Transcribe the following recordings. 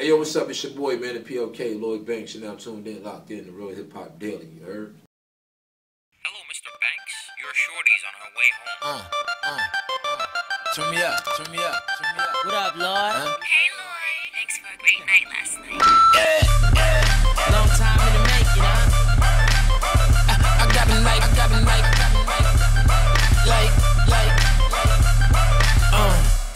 Hey yo, what's up? It's your boy, man, the PLK, Lloyd Banks. You're now tuned in, locked in to Real Hip Hop Daily. You heard? Hello, Mr. Banks. Your shorty's on her way home. Turn me up, turn me up, turn me up. What up, Lloyd? Hey, Lloyd. Thanks for a great night last night. Long time in the making, huh? I got a night,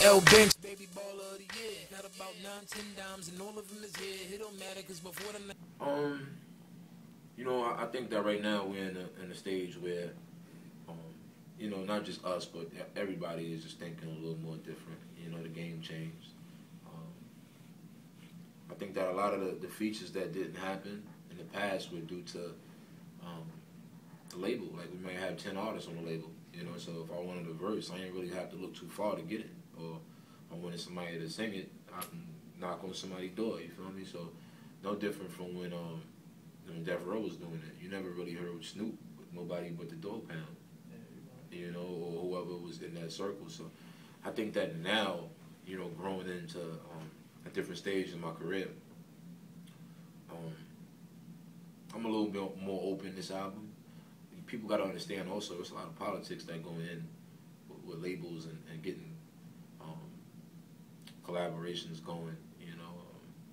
L Banks, baby baller of the year. Got about 9-10 dimes and all of them is here. It don't matter cause before the night. You know, I think that right now we're in a stage where, you know, not just us, but everybody is just thinking a little more different. You know, the game changed. I think that a lot of the features that didn't happen in the past were due to the label. Like, we might have 10 artists on the label, you know, so if I wanted a verse, I ain't really have to look too far to get it. Or if I wanted somebody to sing it, I can knock on somebody's door, you feel me? So, no different from when Death Row was doing it. You never really heard Snoop with nobody but the Dog Pound, you know, or whoever was in that circle. So, I think that now, you know, growing into a different stage in my career, I'm a little bit more open this album. People got to understand also, there's a lot of politics that go in with labels and getting collaborations going. You know,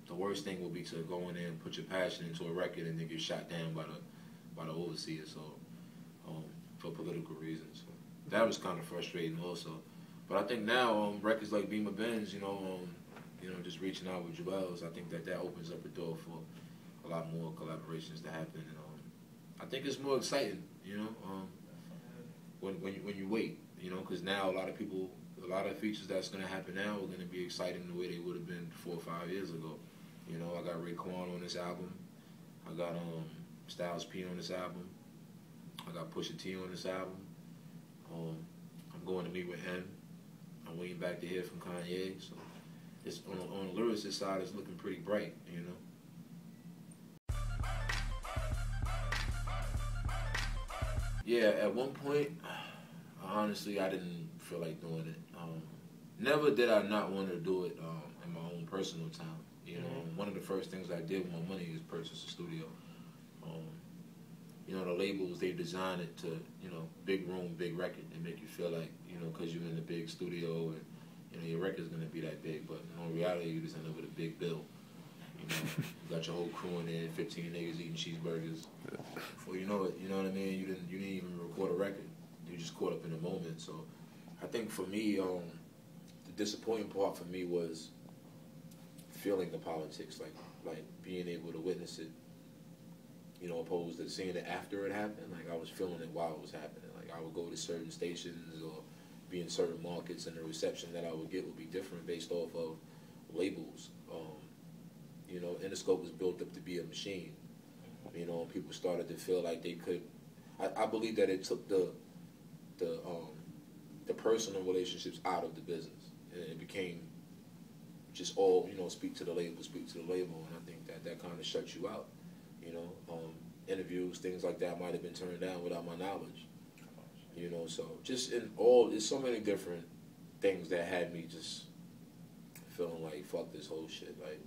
the worst thing would be to go in there and put your passion into a record and then get shot down by the overseer. So, for political reasons, so that was kind of frustrating also. But I think now records like Beamer Benz, you know, just reaching out with Joel's, I think that opens up the door for a lot more collaborations to happen. And I think it's more exciting, you know, when you wait, you know, because now a lot of features that's going to happen now are going to be exciting the way they would have been 4 or 5 years ago. You know, I got Raekwon on this album. I got Styles P on this album. I got Pusha T on this album. I'm going to meet with him. I'm waiting back to hear from Kanye. So it's on the lyricist side, it's looking pretty bright, you know. Yeah, at one point, honestly, I didn't feel like doing it. Never did I not want to do it in my own personal time. You know, one of the first things I did with my money is purchase a studio. You know, the labels, they design it to, you know, big room, big record, and make you feel like, you know, because you're in the big studio and, you know, your record's going to be that big. But in reality, you just end up with a big bill. You know, you got your whole crew in there, 15 niggas eating cheeseburgers. Before you know it, you know what I mean? You didn't even record a record. You just caught up in the moment. So I think for me, the disappointing part for me was feeling the politics, like being able to witness it, you know, opposed to seeing it after it happened. Like, I was feeling it while it was happening. Like, I would go to certain stations or be in certain markets, and the reception that I would get would be different based off of labels. You know, Interscope was built up to be a machine. You know, people started to feel like they could. I believe that it took the personal relationships out of the business, and it became just all, you know, speak to the label, and I think that kind of shuts you out. You know, interviews, things like that might have been turned down without my knowledge. You know, so just there's so many different things that had me just feeling like, fuck this whole shit. Like,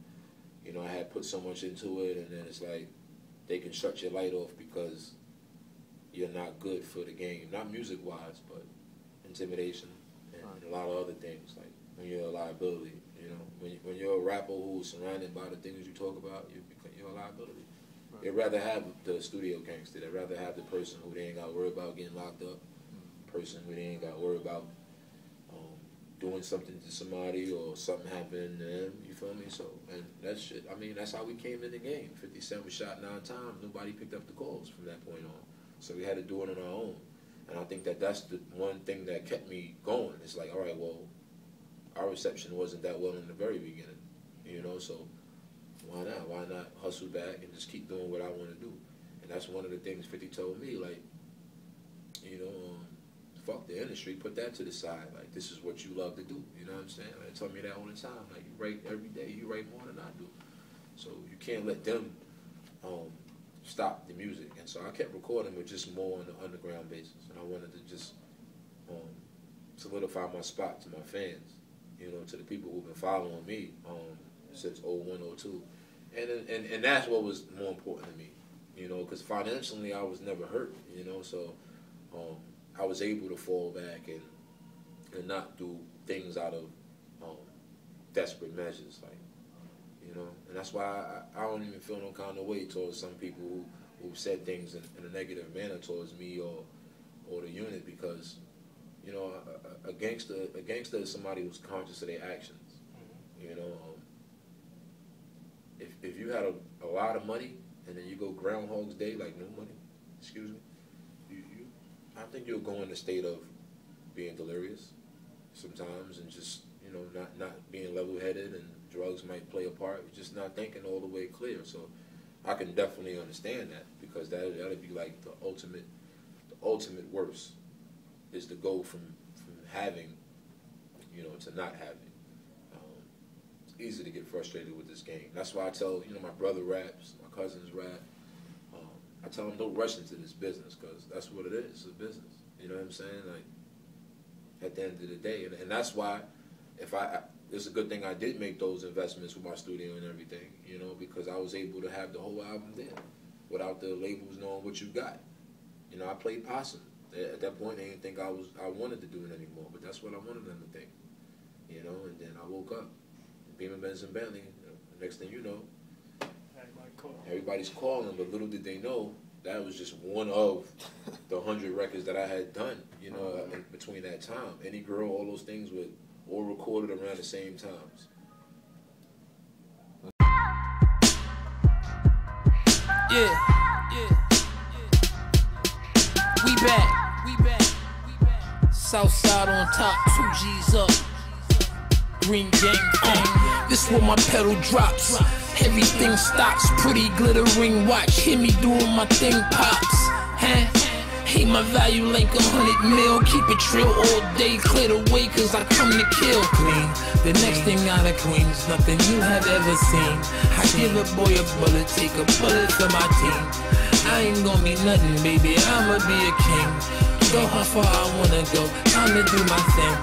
you know, I had put so much into it, and then it's like they can shut your light off because you're not good for the game. Not music-wise, but intimidation and a lot of other things. Like, when you're a liability, you know. When you're a rapper who's surrounded by the things you talk about, you're a liability. Right. They'd rather have the studio gangster. They'd rather have the person who they ain't got to worry about getting locked up, person who they ain't got to worry about doing something to somebody or something happening to them, you feel me? So, and that shit, I mean, that's how we came in the game. 50 Cent was shot 9 times. Nobody picked up the calls from that point on. So we had to do it on our own. And I think that that's the one thing that kept me going. It's like, all right, well, our reception wasn't that well in the very beginning, you know, so why not? Why not hustle back and just keep doing what I want to do? And that's one of the things 50 told me, like, you know, fuck the industry, put that to the side. Like, this is what you love to do. You know what I'm saying? Like, they tell me that all the time. Like, you write every day. You write more than I do. So you can't let them stop the music. And so I kept recording with just more on the underground basis. And I wanted to just solidify my spot to my fans. You know, to the people who've been following me. since 01, 02. And that's what was more important to me, you know, because financially I was never hurt, you know, so I was able to fall back and not do things out of desperate measures, like, you know, and that's why I don't even feel no kind of way towards some people who said things in a negative manner towards me or the unit, because, you know, a gangster is somebody who's conscious of their actions, you know. If you had a lot of money and then you go Groundhog's Day, like no money, excuse me, I think you'll go in a state of being delirious sometimes, and just, you know, not being level-headed, and drugs might play a part. You're just not thinking all the way clear. So I can definitely understand that, because that'd be like the ultimate worst, is to go from having, you know, to not having. It's easy to get frustrated with this game. That's why I tell, you know, my brother raps, my cousins rap. I tell them don't rush into this business, because that's what it is. It's a business. You know what I'm saying? Like, at the end of the day, and that's why, it's a good thing I did make those investments with my studio and everything, you know, because I was able to have the whole album there without the labels knowing what you got. You know, I played possum. At that point, they didn't think I wanted to do it anymore, but that's what I wanted them to think, you know. And then I woke up, Beamer, Benz, and Bentley. You know, the next thing you know, everybody's calling, but little did they know that was just one of the 100 records that I had done, you know, in between that time. Any Girl, all those things were all recorded around the same times. Yeah. We back. Southside on top, 2 G's up. Green gang thing. This where my pedal drops. Everything stops. Pretty glittering watch. Hear me doing my thing pops. Huh? Hey, my value like 100 mil. Keep it trill all day. Clear the way, cause I come to kill. Clean. The next thing out of Queens, nothing you have ever seen. I give a boy a bullet, take a bullet for my team. I ain't gonna be nothing, baby. I'ma be a king. Go how far I wanna go. Time to do my thing.